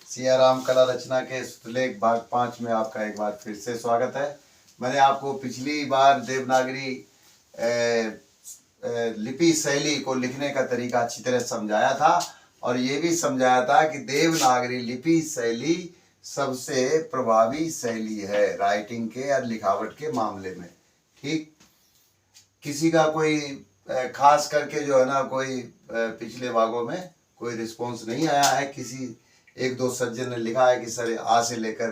सियाराम कला रचना के सुतलेख भाग 5 में आपका एक बार फिर से स्वागत है। मैंने आपको पिछली बार देवनागरी लिपि शैली को लिखने का तरीका अच्छी तरह समझाया था और ये भी समझाया था कि देवनागरी लिपि शैली सबसे प्रभावी शैली है राइटिंग के और लिखावट के मामले में। ठीक, किसी का कोई खास करके जो है ना कोई पिछले भागों में कोई रिस्पॉन्स नहीं आया है। किसी एक दो सज्जन ने लिखा है कि सर आ से लेकर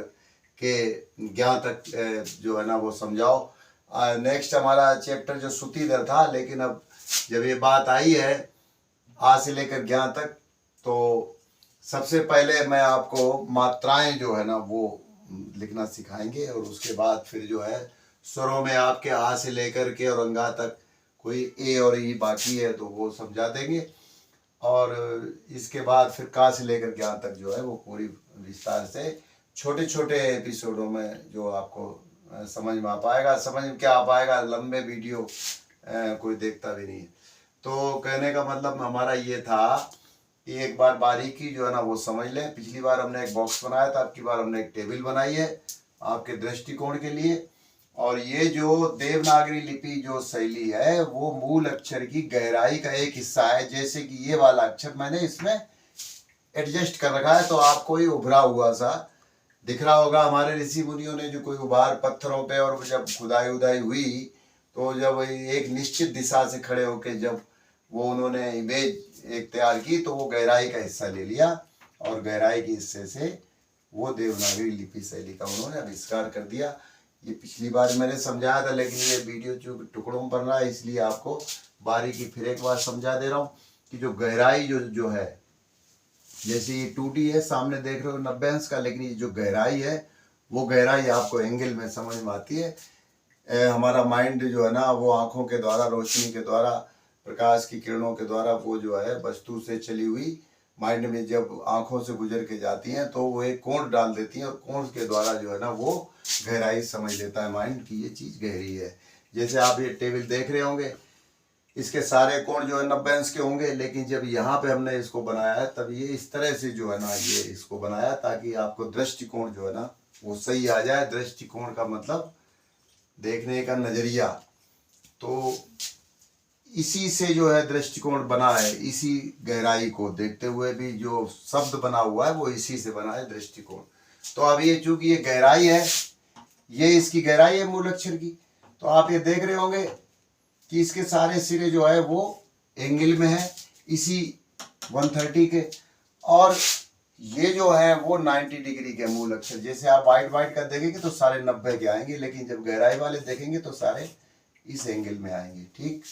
के ज्ञान तक जो है ना वो समझाओ। नेक्स्ट हमारा चैप्टर जो सुतीधर था, लेकिन अब जब ये बात आई है आ से लेकर ज्ञान तक, तो सबसे पहले मैं आपको मात्राएं जो है ना वो लिखना सिखाएंगे और उसके बाद फिर जो है स्वरों में आपके आ से लेकर के और अंगा तक कोई ए और ई बाकी है तो वो समझा देंगे और इसके बाद फिर का से लेकर ज्ञान तक जो है वो पूरी विस्तार से छोटे छोटे एपिसोडों में जो आपको समझ में आ पाएगा। समझ में क्या आ पाएगा, लंबे वीडियो कोई देखता भी नहीं है। तो कहने का मतलब हमारा ये था कि एक बार बारीकी जो है ना वो समझ लें। पिछली बार हमने एक बॉक्स बनाया था, अब की बार हमने एक टेबल बनाई है आपके दृष्टिकोण के लिए। और ये जो देवनागरी लिपि जो शैली है वो मूल अक्षर की गहराई का एक हिस्सा है। जैसे कि ये वाला अक्षर मैंने इसमें एडजस्ट कर रखा है तो आपको ये उभरा हुआ सा दिख रहा होगा। हमारे ऋषि मुनियों ने जो कोई उभार पत्थरों पे और जब खुदाई उदाई हुई तो जब एक निश्चित दिशा से खड़े होके जब वो उन्होंने इमेज एक तैयार की तो वो गहराई का हिस्सा ले लिया और गहराई के हिस्से से वो देवनागरी लिपि शैली का उन्होंने आविष्कार कर दिया। ये पिछली बार मैंने समझाया था, लेकिन ये वीडियो जो टुकड़ों में बन रहा है इसलिए आपको बारीकी फिर एक बार समझा दे रहा हूँ कि जो गहराई जो है, जैसे ये 2D है सामने देख रहे हो 90 अंश का, लेकिन ये जो गहराई है वो गहराई आपको एंगल में समझ में आती है। हमारा माइंड जो है ना वो आँखों के द्वारा, रोशनी के द्वारा, प्रकाश की किरणों के द्वारा वो जो है वस्तु से चली हुई माइंड में जब आंखों से गुजर के जाती हैं तो वो एक कोण डाल देती हैं और कोण के द्वारा जो है ना वो गहराई समझ लेता है माइंड की ये चीज़ गहरी है। जैसे आप ये टेबल देख रहे होंगे, इसके सारे कोण जो है 90 अंश के होंगे, लेकिन जब यहाँ पे हमने इसको बनाया है तब ये इस तरह से जो है ना ये इसको बनाया ताकि आपको दृष्टिकोण जो है ना वो सही आ जाए। दृष्टिकोण का मतलब देखने का नजरिया, तो इसी से जो है दृष्टिकोण बना है। इसी गहराई को देखते हुए भी जो शब्द बना हुआ है वो इसी से बना है दृष्टिकोण। तो अब ये चूंकि ये गहराई है, ये इसकी गहराई है मूल अक्षर की, तो आप ये देख रहे होंगे कि इसके सारे सिरे जो है वो एंगल में है इसी 130 के, और ये जो है वो 90 डिग्री के मूल अक्षर। जैसे आप वाइट वाइट का देखेंगे तो सारे 90 के आएंगे, लेकिन जब गहराई वाले देखेंगे तो सारे इस एंगल में आएंगे। ठीक,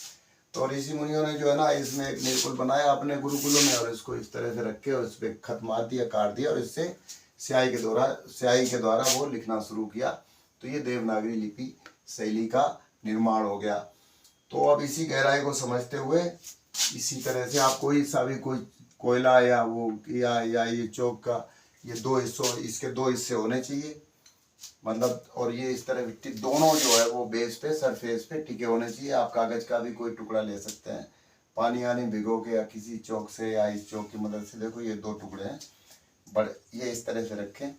तो ऋषि मुनियों ने जो है ना इसमें एक निर्कुल बनाया अपने गुरुकुलों में और इसको इस तरह से रख के और इस पर खत मार दिया, काट दिया और इससे स्याही के द्वारा वो लिखना शुरू किया। तो ये देवनागरी लिपि शैली का निर्माण हो गया। तो अब इसी गहराई को समझते हुए इसी तरह से आप कोई सा भी कोई कोयला या वो या ये चौक का ये दो हिस्सों, इसके दो हिस्से होने चाहिए मतलब, और ये इस तरह दोनों जो है वो बेस पे सरफेस पे टिके होने चाहिए। आप कागज का भी कोई टुकड़ा ले सकते हैं, पानी आनी भिगो के या किसी चौक से या इस चौक की मदद से। देखो ये दो टुकड़े हैं बड़े, ये इस तरह से रखें।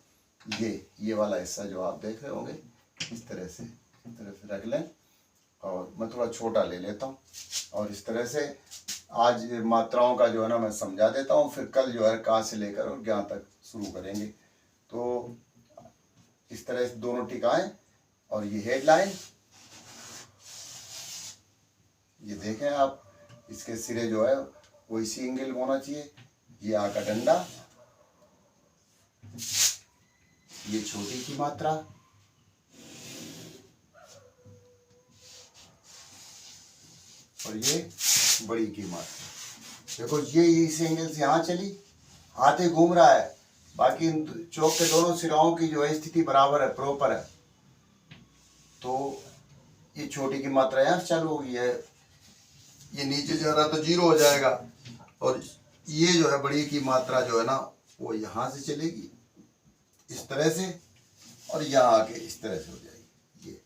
ये वाला हिस्सा जो आप देख रहे होंगे इस तरह से रख लें और मैं थोड़ा छोटा ले लेता हूँ और इस तरह से आज मात्राओं का जो है ना मैं समझा देता हूँ। फिर कल जो है का से लेकर और ज्ञान तक शुरू करेंगे। तो इस तरह से दोनों टिकाएं और ये हेडलाइन ये देखें आप, इसके सिरे जो है वो इसी एंगल में होना चाहिए। ये आ का डंडा, ये छोटी की मात्रा और ये बड़ी की मात्रा। देखो ये इस एंगल से यहाँ चली, हाथ ही घूम रहा है, बाकी चौक के दोनों सिराओं की जो है स्थिति बराबर है, प्रॉपर है। तो ये छोटी की मात्रा यहाँ चालू होगी है, ये नीचे जा रहा तो 0 हो जाएगा और ये जो है बड़ी की मात्रा जो है ना वो यहाँ से चलेगी इस तरह से और यहाँ आके इस तरह से हो जाएगी। ये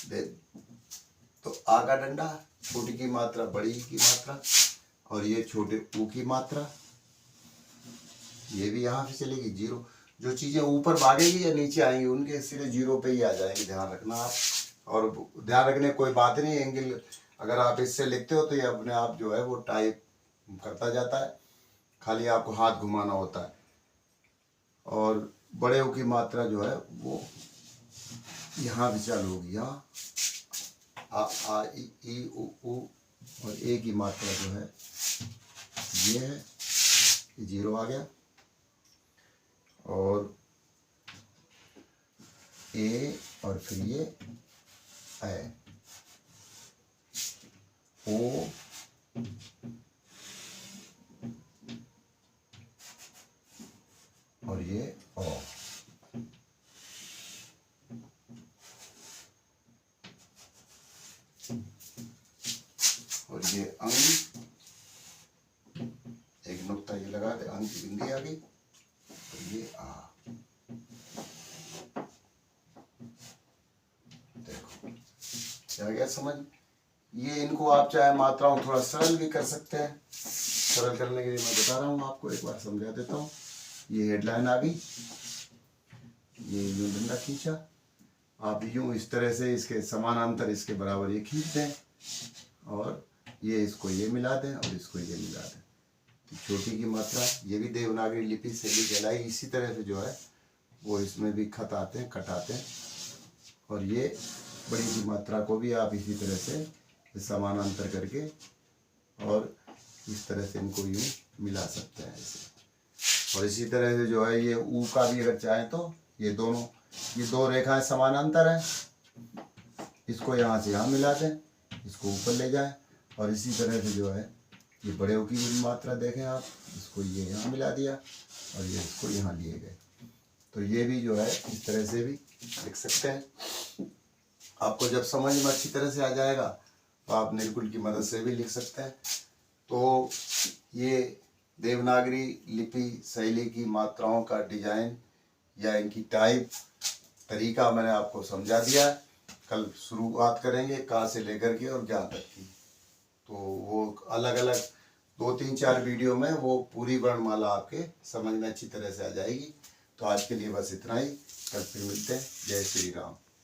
देख, तो आ का डंडा, छोटी की मात्रा, बड़ी की मात्रा और ये छोटे ऊ की मात्रा, ये भी यहाँ पे चलेगी जीरो। जो चीज़ें ऊपर भागेगी या नीचे आएंगी उनके सीधे जीरो पे ही आ जाएंगे, ध्यान रखना आप। और ध्यान रखने कोई बात नहीं, एंगल अगर आप इससे लिखते हो तो ये अपने आप जो है वो टाइप करता जाता है, खाली आपको हाथ घुमाना होता है। और बड़े ओ की मात्रा जो है वो यहाँ भी चालू होगी, यहाँ आ ई उ और ए की मात्रा जो है ये है, ये जीरो आ गया। और ए और फिर ये ए, ओ और ये ओ। और ये अंग, एक नुक्ता ये लगा दे, अंग की बिंदी आ गई। और ये आ, देखो क्या गया समझ। ये इनको आप चाहे मात्राओं थोड़ा सरल भी कर सकते हैं। सरल करने के लिए मैं बता रहा हूँ आपको, एक बार समझा देता हूँ। ये हेडलाइन आ गई, ये यूं डंडा खींचा, आप यूं इस तरह से इसके समानांतर इसके बराबर ये खींच दें, और ये इसको ये मिला दें और इसको ये मिला दें। तो छोटी की मात्रा ये भी देवनागरी लिपि शैली कहलाई। इसी तरह से जो है वो इसमें भी खत आते हैं, कट आते हैं। और ये बड़ी की मात्रा को भी आप इसी तरह से समानांतर करके और इस तरह से इनको यूँ मिला सकते हैं ऐसे। और इसी तरह से जो है ये ऊ का भी अगर चाहें तो ये दोनों, ये दो रेखाएं समानांतर हैं, इसको यहाँ से यहाँ मिला दें, इसको ऊपर ले जाएं। और इसी तरह से जो है ये बड़े ऊ की भी मात्रा देखें आप, इसको ये यहाँ मिला दिया और ये इसको यहाँ लिए गए। तो ये भी जो है इस तरह से भी लिख सकते हैं। आपको जब समझ में अच्छी तरह से आ जाएगा तो आप निर्गुण की मदद से भी लिख सकते हैं। तो ये देवनागरी लिपि शैली की मात्राओं का डिजाइन या इनकी टाइप तरीका मैंने आपको समझा दिया है। कल शुरुआत करेंगे का से लेकर के और ज्ञा तक की। तो वो अलग अलग 2, 3, 4 वीडियो में वो पूरी वर्णमाला आपके समझ में अच्छी तरह से आ जाएगी। तो आज के लिए बस इतना ही, कल फिर मिलते हैं। जय श्री राम।